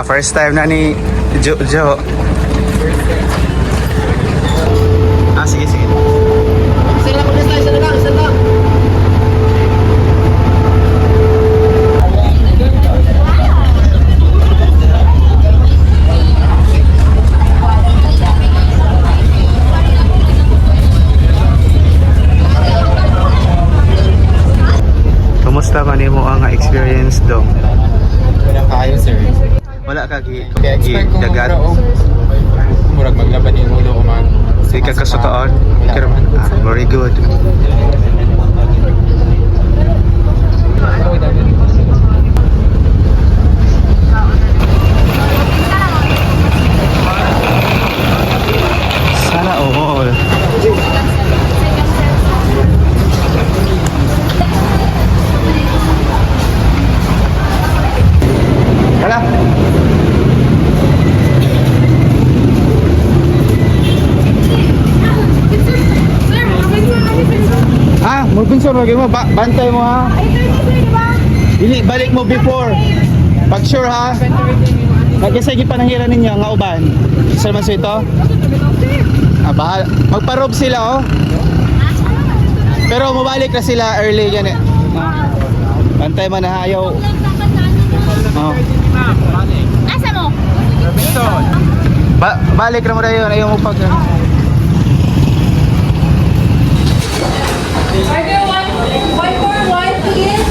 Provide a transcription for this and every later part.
first time na ni Jo. Sige. Kumusta man mo ang experience dong? Kayo sir. Wala ka Expect ko dagat. Murag maglaban yung ulo ko man. Di ka kasutaan. Very good. Sana all. Hala. Mubinson lagi mo, bantay mo ha. Dili balik mo before. Pag sure ha. Nagkasay pananghiran ninyo nga uban. Isa man sa ito. Bahal. Magparob sila oh. Pero mabalik na sila early yan eh. Bantay man na ayaw. Oh. Asa mo? Balik na mo na yun. Ayaw mo pag... Order one for one, please.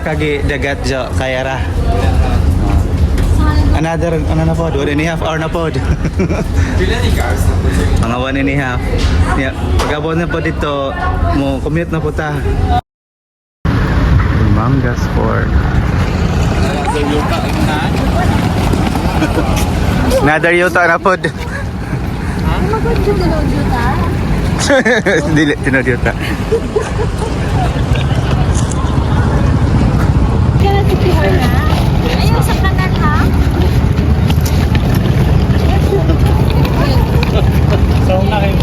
Kagi dagat jo kaya ra. Another ano na pod, 1.5 hour na pod. Mga 1.5. Yeah, pagabon na po dito, mo commute na po ta. Manga Sport. Another yuta na pod. Dili tinod yuta. Ayaw sa kanan ha? So na kayo.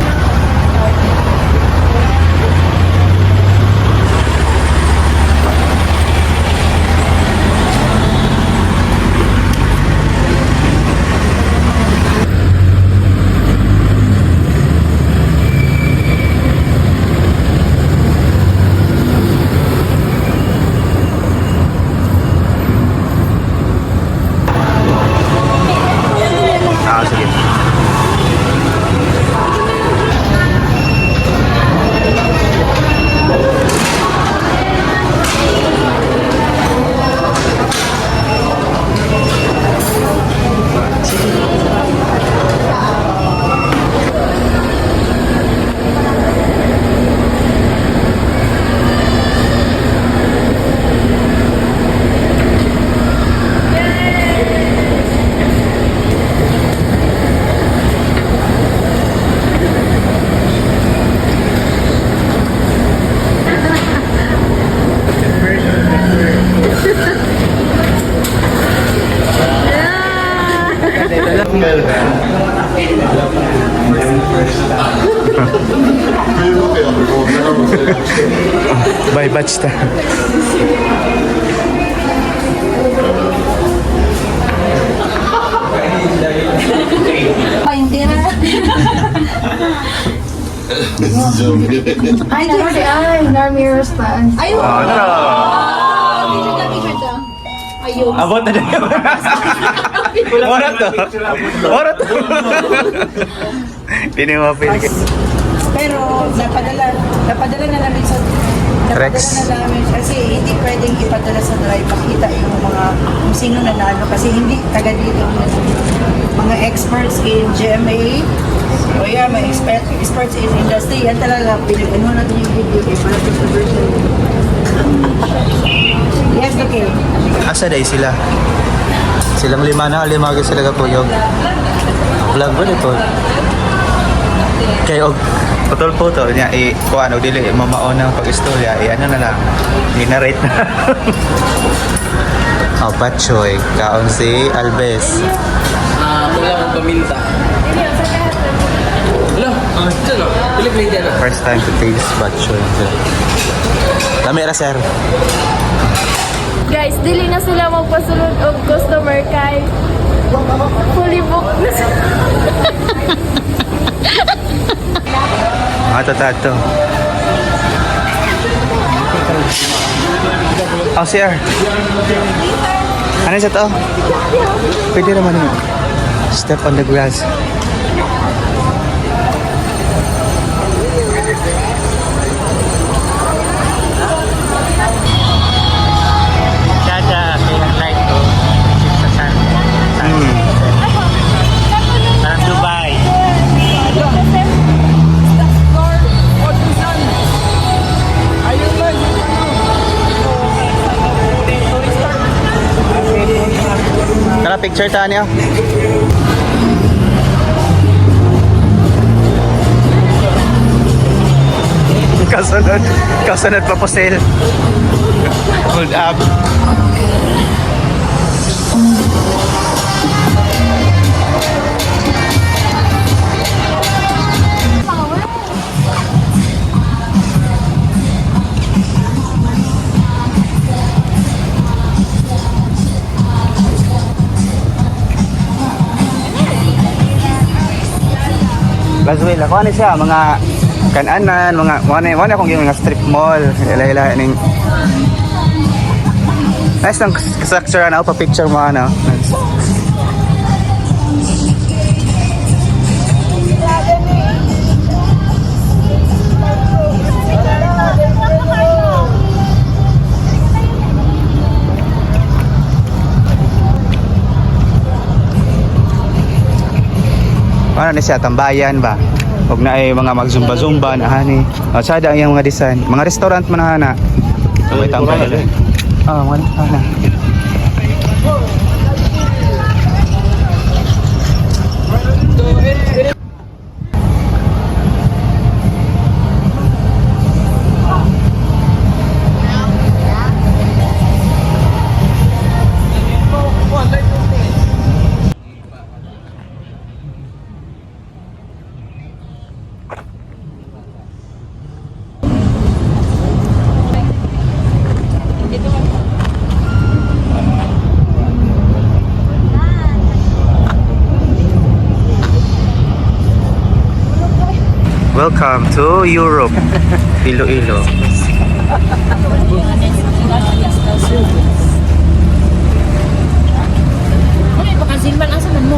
By batch ta. Ay, hindi na. Ay, di kasi ay, Narmirror Stans. Ayun! Oh, no. Picture ka. Ayun. Abot na dyan. Orat to. Orat to. Pinimapil ka. Pero napadala na namin sa Rex. napadala na namin kasi hindi pwedeng ipadala sa drive makita yung mga kung sino nanalo kasi hindi taga dito ang mga experts in GMA o yan, mga experts in industry yan talaga ano natin yung video para sa version. Yes, okay. Asa day sila? Silang lima ka sila kapuyog. Vlog ba dito? Kaya og putol-putol niya kuha no dili mamaon ng pag-istorya ano na lang ginarate na. Oh, Pachoy, kaon si Albes. Wala akong paminta. Wala, ito no. Pilig na dyan. First time to taste Pachoy. Lamera sir. Guys, dili na sila magpasulod og customer kay fully booked na sila. Mga tatato. Oh, sir. Ano sa to? Pwede naman yun. Step on the grass. Sada, kailang light ko. Sa San. Parang Dubai. Tara, picture tayo niyo. Kasunod pa po sale. Hold up. Laswell, ako ano siya, mga kananan, mga kung yung mga strip mall, ila ning. Nice ng structure na pa picture mo ano. Ano na siya, tambayan ba? Huwag na ay mga magzumba-zumba na hani. O, sada ang mga design. Mga restaurant man na hana. So, may tambayan. Oo, mga hana. Welcome to Europe. Iloilo. Ay, baka silman asa man mo.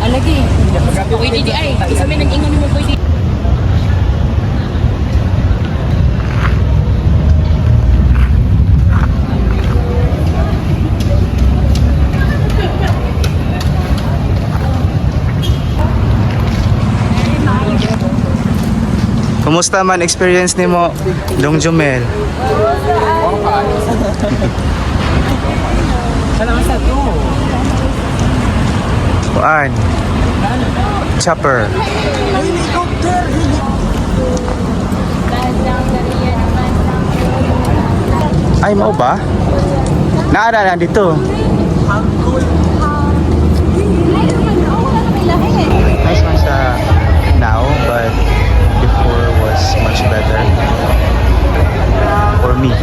Alagi. Pwede di ay. Isa may nag-ingon mo pwede. Kumusta man experience nimo Dong Jumel? Kuan? Chopper. Ay, mau ba? Naara na dito. Nice man siya now, but before was much better for me.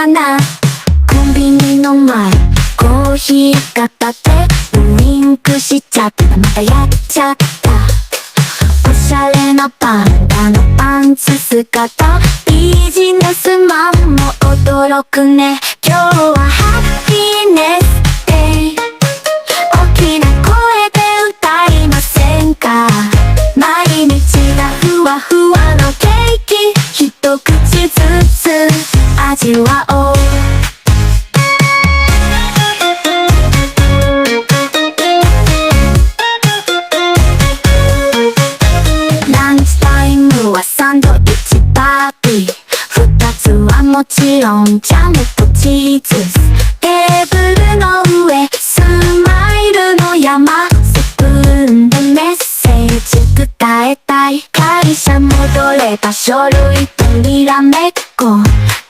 かなコンビニの前コーヒー片手ウインクしちゃったまたやっちゃったおしゃれなパンダのパンツ姿ビジネスマンも驚くね今日はハッピーネスデイ大きな声で歌いませんか毎日がふわふわのケーキ一口ずつ味わおうランチタイムはサンドイッチパーティー二つはもちろんジャムとチーズテーブルの上スマイルの山スプーンでメッセージ伝えたい会社戻れば書類とにらめっこ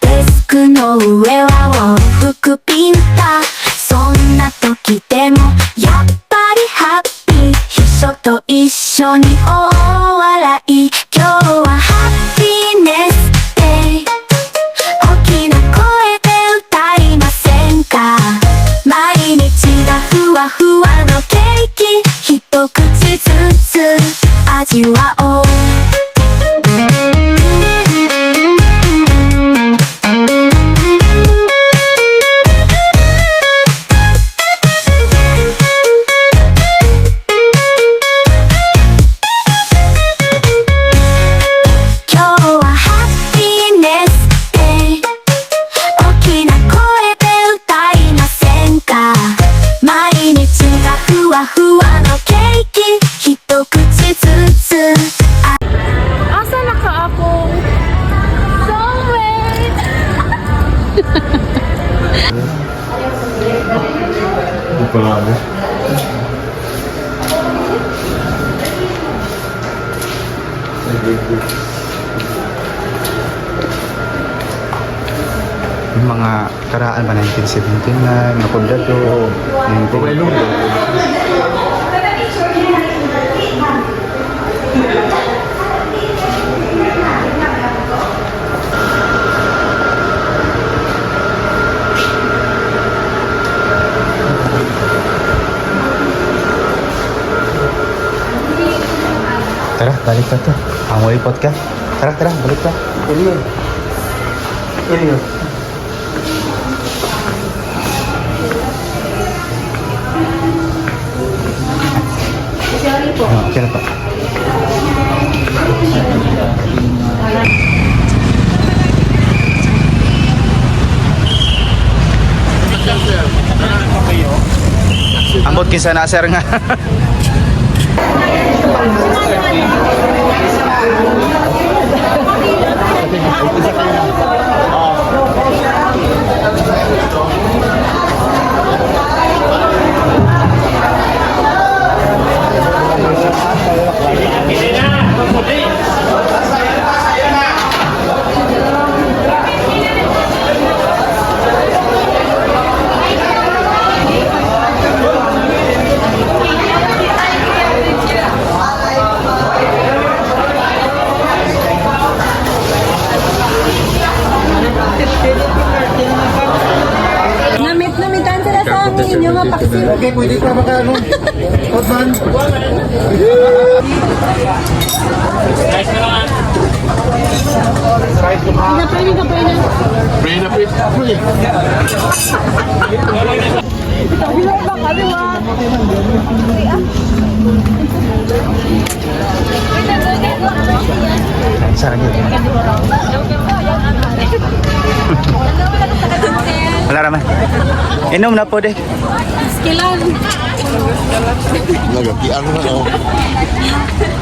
デスクの上は往復ピンタそんな時でもやっぱりハッピー秘書と一緒に大笑い今日はハッピーネスデイ大きな声で歌いませんか毎日がふわふわのケーキ一口ずつ味わおう今日はハッピーネスデイ大きな声で歌いませんか毎日がふわふわのケーキ一口ずつAsa na ka akong soulmate? Yung mga karaan ba 1979, mga pundado, yung Tara, balik ka to. Ang walipot ka. Tara, balik ka. Ilyo. Okay na po. Ambot kinsa na sir nga. Namitan sila sa amin yung mga paksiw. Okay, pwede ka baka ano? Hotman? Saan yun? Wala naman. Inom na po deh. Skilan.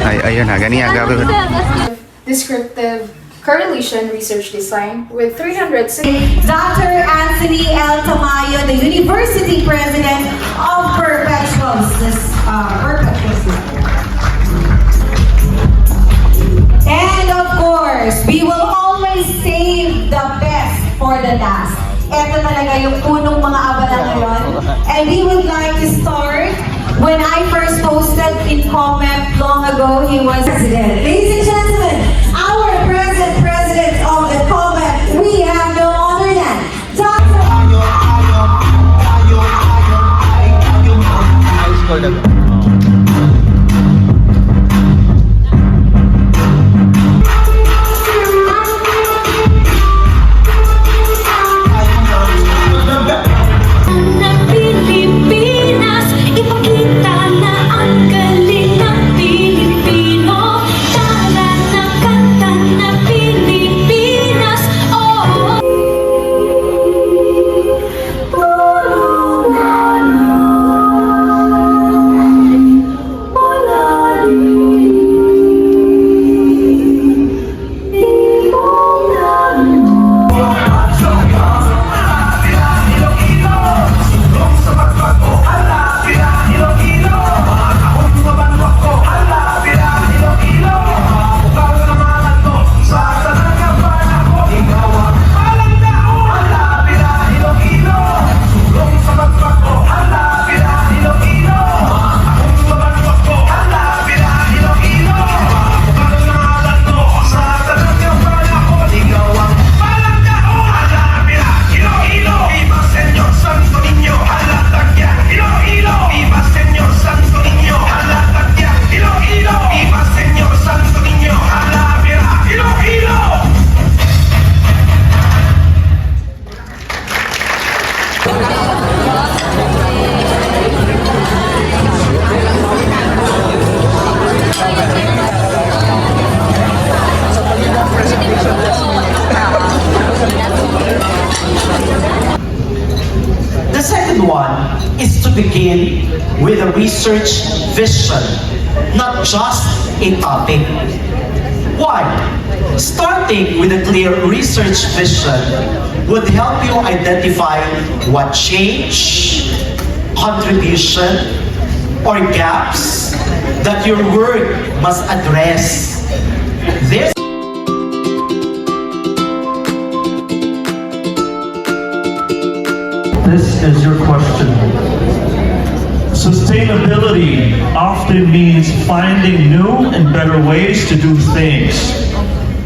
Ay, ayun ha. Gani ha. Gabi. Descriptive correlation research design with 360. Dr. Anthony L. Tamayo, the University President of Perpetual System. And of course, we will always save the best for the last. Ito talaga yung punong mga abala ngayon. And we would like to start when I first hosted in COMEP long ago, he was president. Ladies and gentlemen, our present president of the COMEP, we have no other than begin with a research vision, not just a topic. Why? Starting with a clear research vision would help you identify what change, contribution, or gaps that your work must address. This is your question. Sustainability often means finding new and better ways to do things.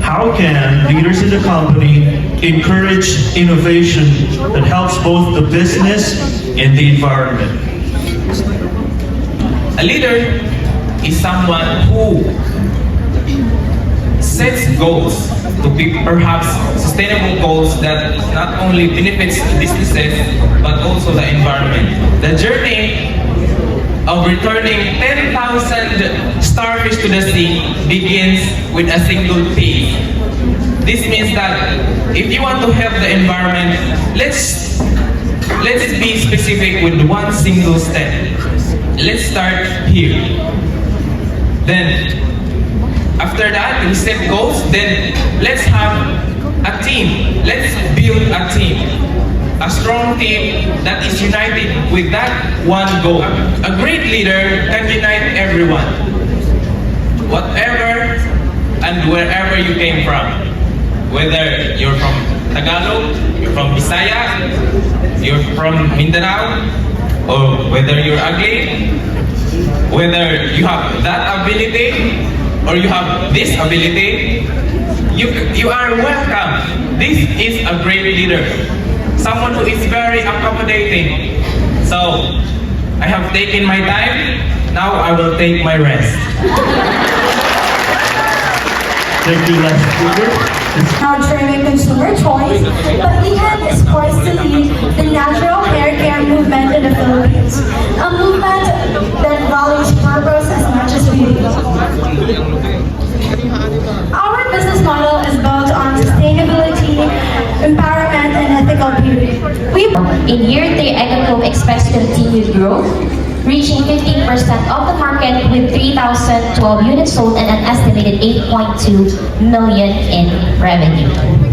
How can leaders in the company encourage innovation that helps both the business and the environment? A leader is someone who sets goals to be perhaps sustainable goals that not only benefits businesses but also the environment. The journey of returning 10,000 starfish to the sea begins with a single piece. This means that if you want to help the environment, let's be specific with one single step. Let's start here. Then after that, we set goals, then let's have a team. Let's build a team. A strong team that is united with that one goal. A great leader can unite everyone. Whatever and wherever you came from. Whether you're from Tagalog, you're from Bisaya, you're from Mindanao, or whether you're ugly, whether you have that ability, or you have this ability, you are welcome. This is a great leader. Someone who is very accommodating. So, I have taken my time, now I will take my rest. Thank you, last speaker. Nurturing consumer choice, but Lihan is poised to lead the natural hair care movement in the Philippines. A movement that values purpose as much as beauty. Our business model is built on sustainability, empowerment, and ethical beauty. In year 3, Ecoco expects continued growth, reaching 15% of the market with 3,012 units sold and an estimated 8.2 million in revenue.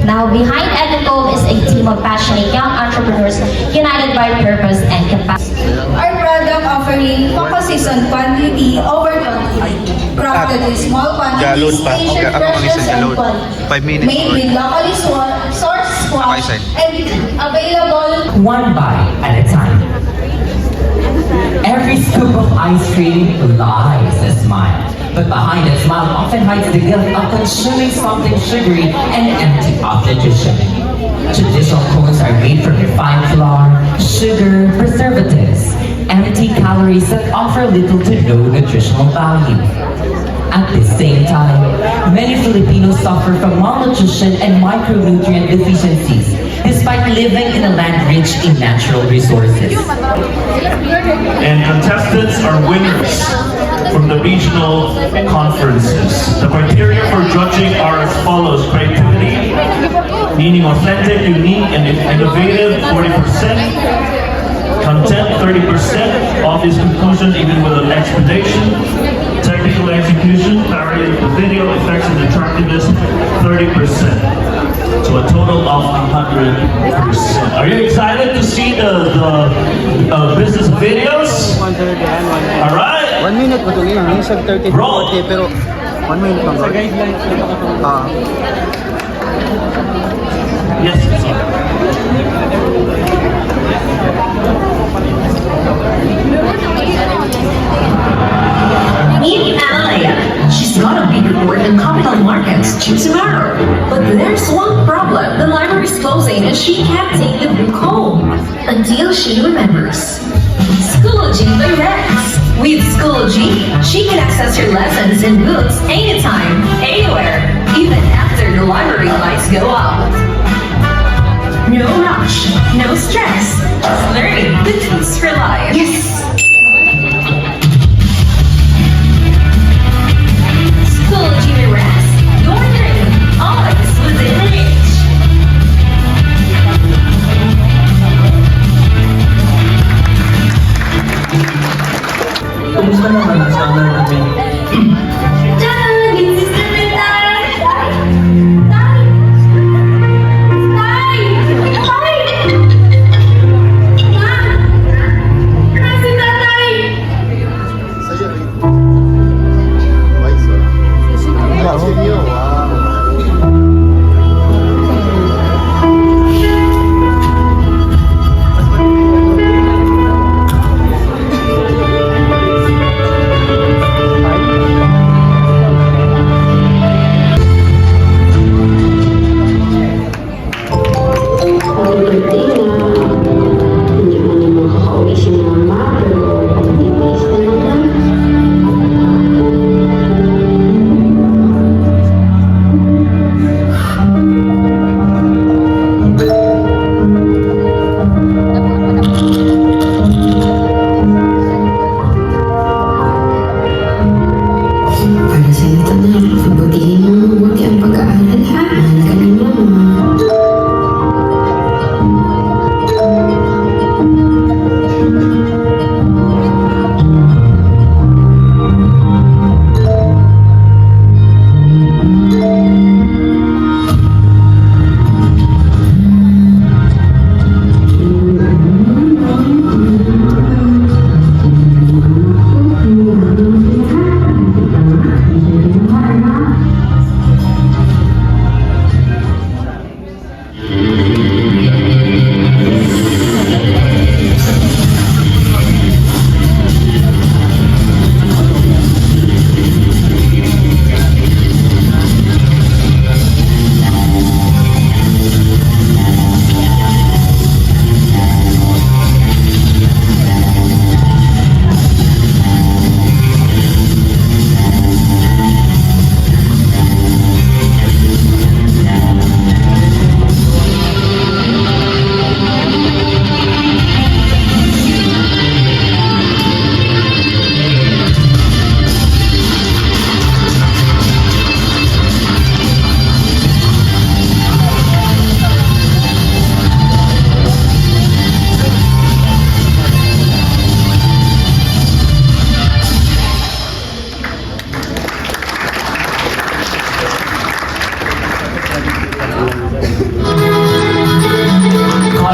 Now, behind Ecoco is a team of passionate young entrepreneurs united by purpose and capacity. Our product offering focuses on quantity over quantity, crafted in small quantities, patient freshness and quality, 5 minutes. made with locally sourced squash and available one bite at a time. Every scoop of ice cream lies a smile, but behind that smile often hides the guilt of consuming something sugary and empty of nutrition. Traditional cones are made from refined flour, sugar, preservatives, empty calories that offer little to no nutritional value. At the same time, many Filipinos suffer from malnutrition and micronutrient deficiencies, despite living in a land rich in natural resources. And contestants are winners from the regional conferences. The criteria for judging are as follows: creativity, meaning authentic, unique, and innovative, 40%. Content, 30%. Obvious conclusion, even with an explanation. Technical execution, clarity of the video, effects and attractiveness, 30%. So a total of 100%. Are you excited to see the business videos? All right. 1 minute ba ito ngayon? Minsan 30 to 40, pero 1 minute lang. Yes. Meet Analia. She's got a big report in capital markets due tomorrow. But there's one problem. The library is closing and she can't take the book home until she remembers. Schoology by Rex. With Schoology, she can access her lessons and books anytime, anywhere, even after the library lights go out. No rush, no stress, just learning the tools for life. Yes! Schoology by Rex. Your dream, always within reach.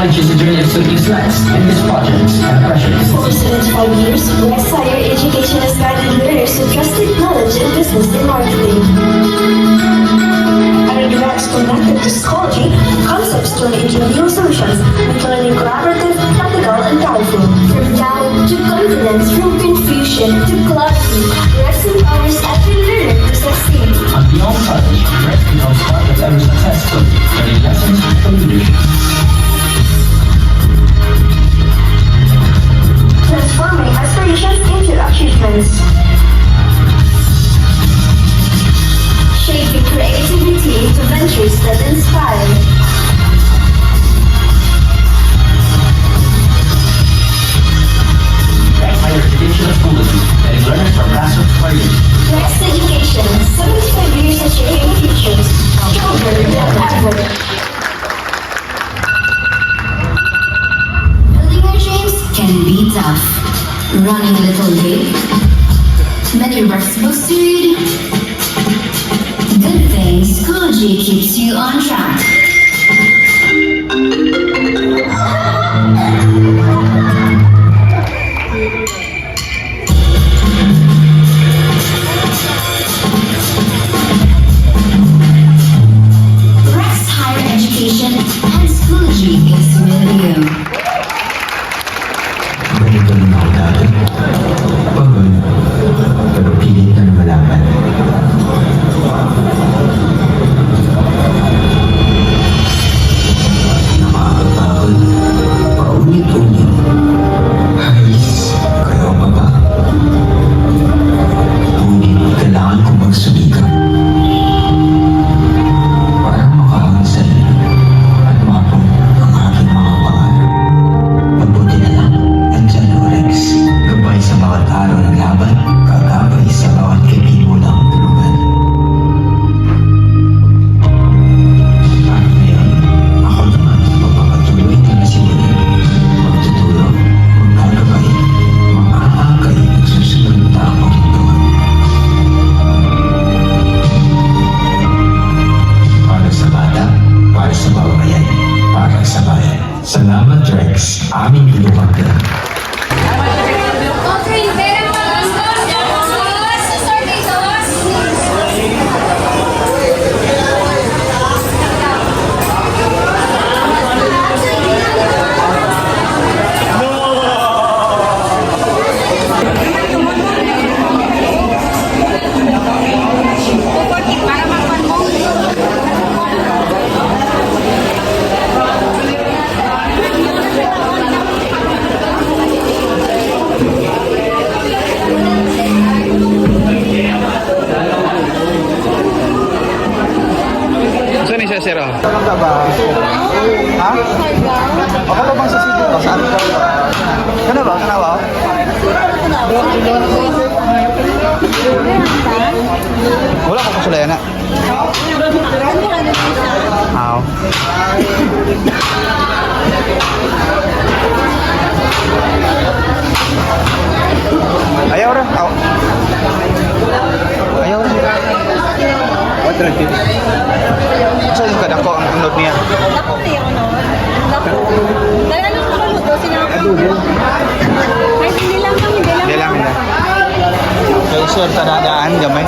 Knowledge is a journey of swiftly stress, and this project and pressure is For 75 years, Rex Higher Education has guided learners to trusted knowledge in business and marketing. Our Rex connected to psychology, concepts turn into real solutions, and learning collaborative, practical, and powerful. From doubt to confidence, from confusion to clarity, Rex empowers every learner to succeed. on beyond college. Rex becomes part of every success story, learning lessons from leadership. Transforming aspirations into achievements. Shaping creativity into ventures that inspire. Rex Higher Education Schoology, letting learners from grassroots to leaders. Next Education, 75 years of shaping futures, stronger than ever. Building our dreams can be tough. Running a little late. Many rough books to read. Good thing Schoology keeps you on track. Rex Higher Education and Schoology is with you. Ganito rin ako dati. Pagod, pero pilit na lumalaban. Nakakapagod, paulit-ulit. Hayes, kayo pa ba? Ngunit kailangan ko magsumikap. Para makahangsan at mapong ang aking mga pangarap. Mabuti na lang, andyan o Rex. Gabay sa bawat araw ng laban, kagabay sa bawat kaibigo ng tulungan. At ngayon, ako naman magpapatuloy na nasimulan. Magtuturo, magkagabay, mag-aakay at susunod na ako ito. Para sa bata, para sa babayan, para sa bayan. Salamat Rex, aming pinupagda. Saan ni siya, sir? Ano ka ba? Ha? Ako ba bang sa sito? Saan ka ba? Kana ba? Kana ba? Wala ko kasulaya na. Aw. Ayaw ra. Aw. Ayaw ra. What the heck? So yung kadako ang unod niya. Dako na yung ano. Dako. Kaya ano ko mo to sinabi. Kahit hindi lang. Hindi lang na. Kaya sir, tadadaan gamay.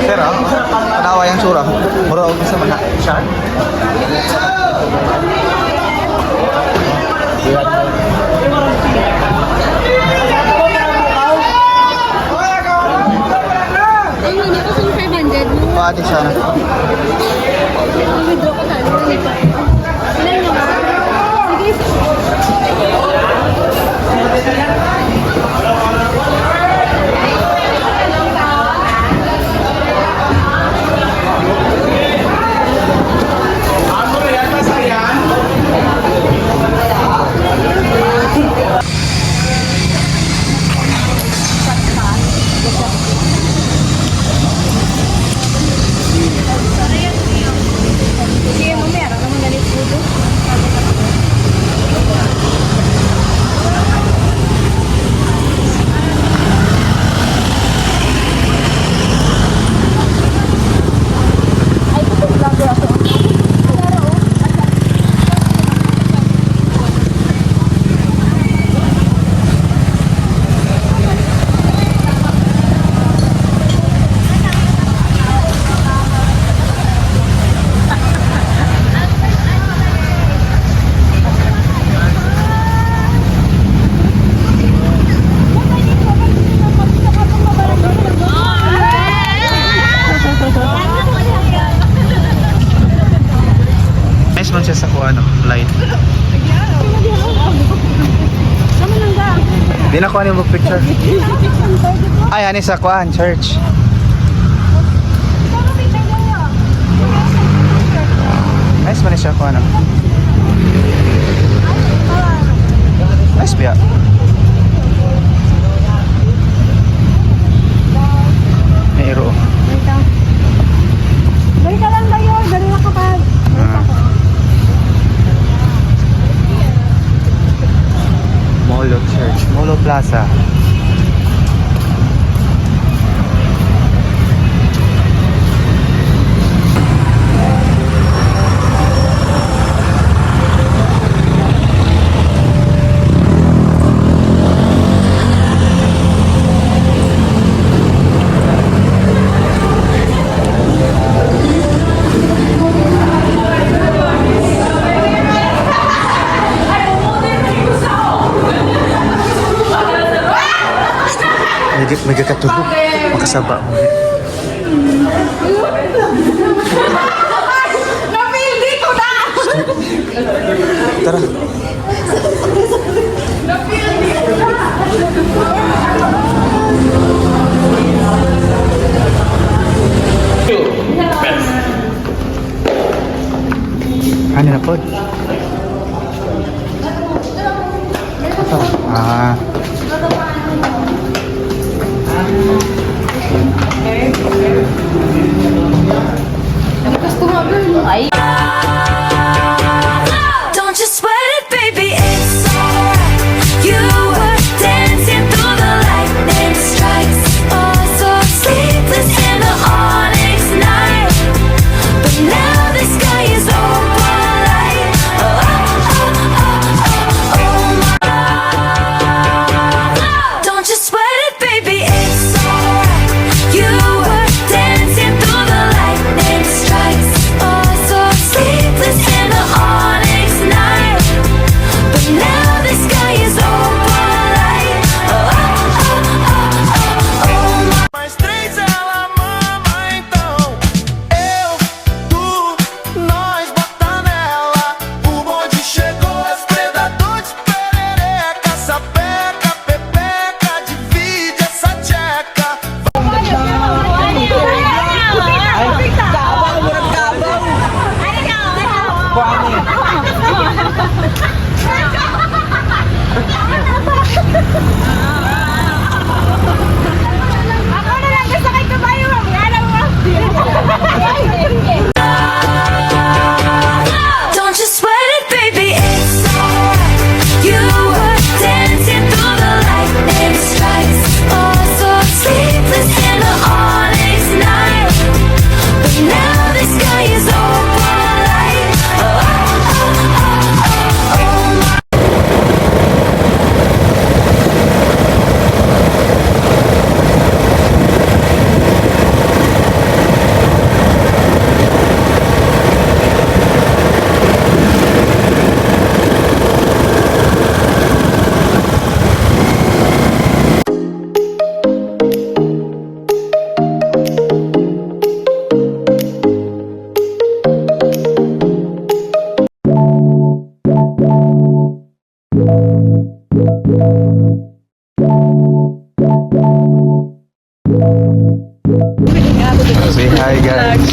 Sir, tanawa yung sura. Mura ako sa mana. Siya. Pati sana. siya sa kuha, no? Light. Di na kuha niyo picture. Ay, ani sa kuhaan, church. Nice ba niya siya kuha, no? Nice ba? Mayro. Balik ka lang kayo, ganun na kapag. Molo Church, Molo Plaza. May kakatulog. Makasaba mo. Napildi ko na! Tara. Ano na po? Ito. Don't you sweat it, baby, it's alright. You were dancing through the lightning strikes. Oh, so sleepless in the onyx night. But now the sky is open light. Oh, oh, oh, oh, oh, my. Don't you sweat it, baby, it's alright. You were dancing through the lightning strikes. Oh, so sleepless in the onyx night. But now the sky is open light. Oh, oh, oh, oh, oh, my. Mais três ela mama, então eu, tu, nós bota nela. O bonde chegou, as predadores perereca, sapeca, pepeca, divide essa tcheca. Ako na lang, basta kay kabayo, alam mo. Don't you sweat it, baby, it's alright. You were dancing through the lightning strikes. Oh, so sleepless in the onyx night. But now the sky is open light. Oh, oh, oh, oh, oh, my. Say hi, guys.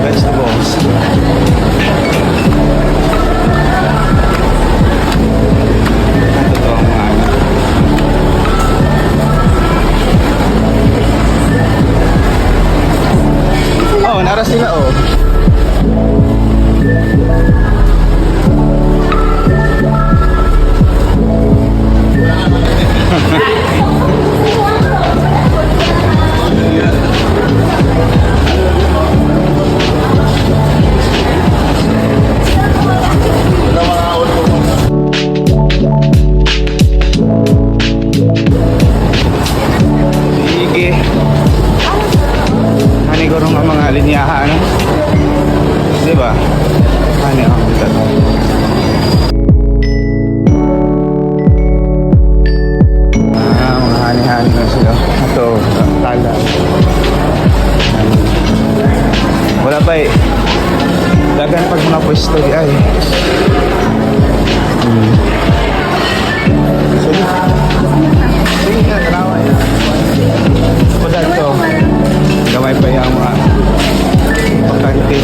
vegetables. Oh, nara sila oh. Sige. Hani ko rin ang mga linyahan. Di ba? Hani ako dito. Mga hani-hani na sila. Ito, tala. Wala pa eh. Dagan pag mga pwesto di ay. Sige. Sige nga, tanawa yan. O dito, gamay pa yung mga bakante.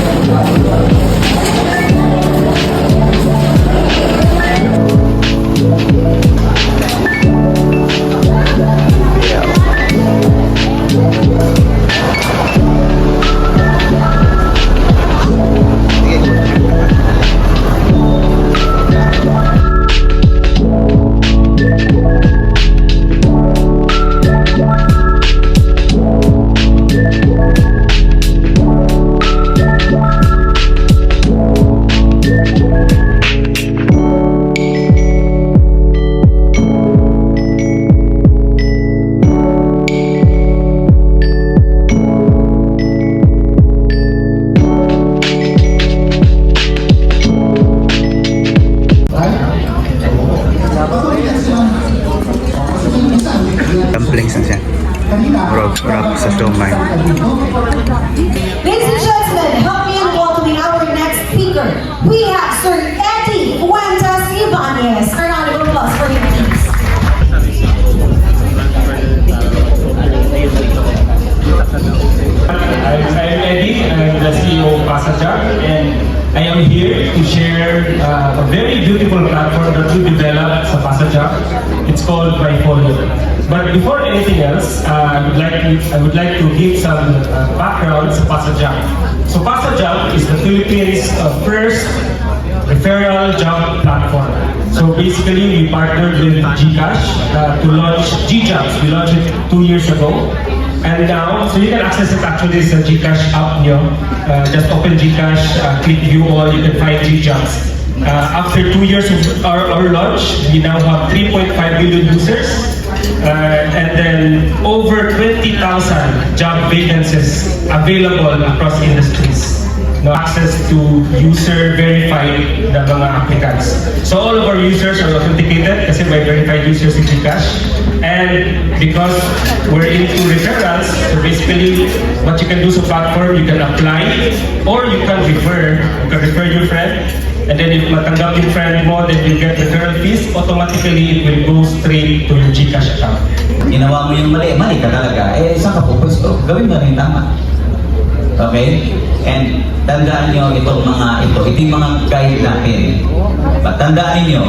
Dumplings na siya. Rock sa siomai. Ladies and gentlemen, help me in welcoming our next speaker. We have Sir Eddie Fuentes Ibanez. A round of applause for him, please. I'm Eddie, I'm the CEO of Passaja, and I am here to share a very beautiful platform that we developed sa Passaja. It's called Bifolio. But before anything else, I would like to give some background sa Passaja. So Passaja is the Philippines' first referral job platform. So basically, we partnered with GCash to launch GJobs. We launched it 2 years ago. And now, so you can access it actually sa GCash app nyo. Just open GCash, click view all, you can find GJobs. After 2 years of our launch, we now have 3.5 million users. And then over 20,000 job vacancies available across industries. No access to user verified na mga applicants. So all of our users are authenticated kasi may verified users in GCash. And because we're into referrals, so basically what you can do sa platform, you can apply or you can refer. You can refer your friend. And then if matanggap yung friend mo, then you get referral fees, automatically it will go straight to your GCash account. Ginawa mo yung mali, mali ka talaga. Eh, saan ka pupwesto? Gawin mo rin tama. Okay? And tandaan nyo itong mga ito yung mga guide natin. But tandaan niyo,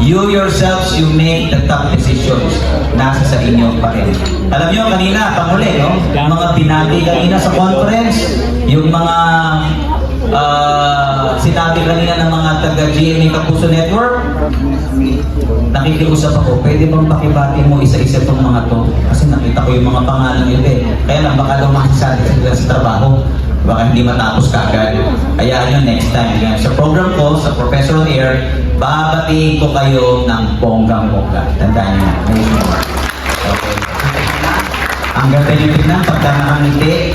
you yourselves, you make the tough decisions. Nasa sa inyo pa rin. Alam nyo, kanina, panguli, no? Yung mga pinagi kanina sa conference, yung mga sinabi kanina ng mga taga-GMA Kapuso Network, nakikiusap ako, pwede bang pakibati mo isa-isa itong mga to? Kasi nakita ko yung mga pangalan nila eh. Kaya lang, baka daw makasali sila sa trabaho. Baka hindi matapos kaagad. Kaya yun, next time. Yan. Sa program ko, sa Professor on Air, babatiin ko kayo ng bonggang-bongga. Tandaan nyo. Okay. Ang ganda nyo tignan, pagka nakangiti.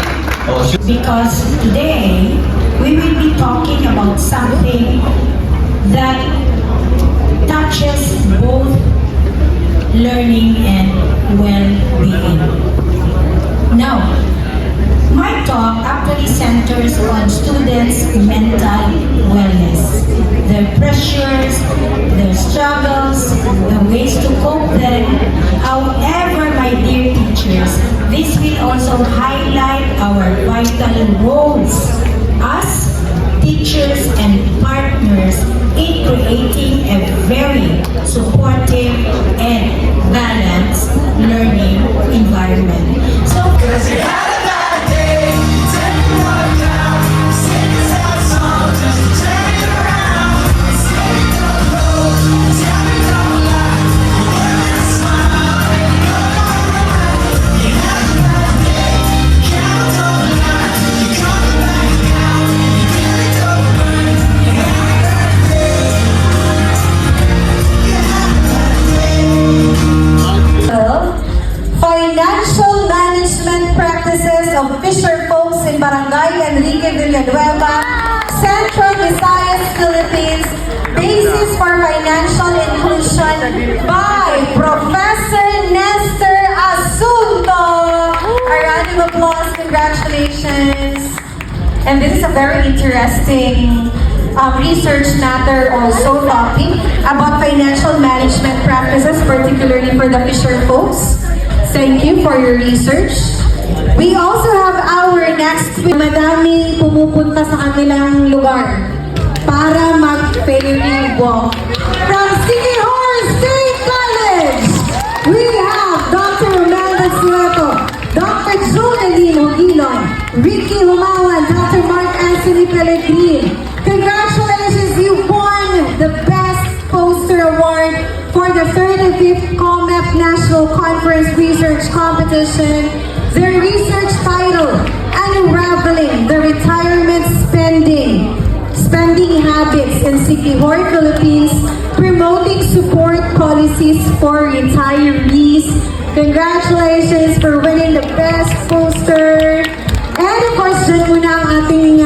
Because today, we will be talking about something that touches both learning and well-being. Now, my talk actually centers on students' mental wellness, their pressures, their struggles, the ways to cope them. However, my dear teachers, this will also highlight our vital roles as teachers and partners in creating a very supportive and balanced learning environment. So, Financial management practices of fisher folks in Barangay Enrique Villanueva, Central Visayas, Philippines. Basis for financial inclusion by Professor Nestor Asunto. A round of applause. Congratulations. And this is a very interesting research matter also topic about financial management practices, particularly for the fisher folks. Thank you for your research. We also have our next madaming pumupunta sa kanilang lugar para mag-failure walk. From Siquijor State College, we have Dr. Romel Sueto, Dr. Joneline Hugilon, Ricky Humawan, Dr. Mark Anthony Pellegrin. Congratulations, you won the Best Poster Award for the 35th COMEP National Conference Research Competition. Their research title, Unraveling the Retirement Spending Habits in Siquijor, Philippines, Promoting Support Policies for Retirees. Congratulations for winning the Best Poster. And of course, dyan muna ang ating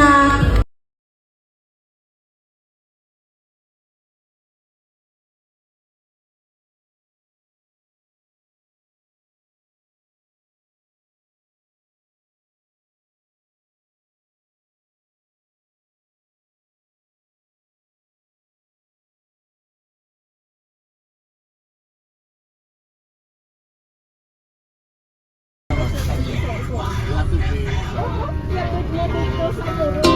Thank you.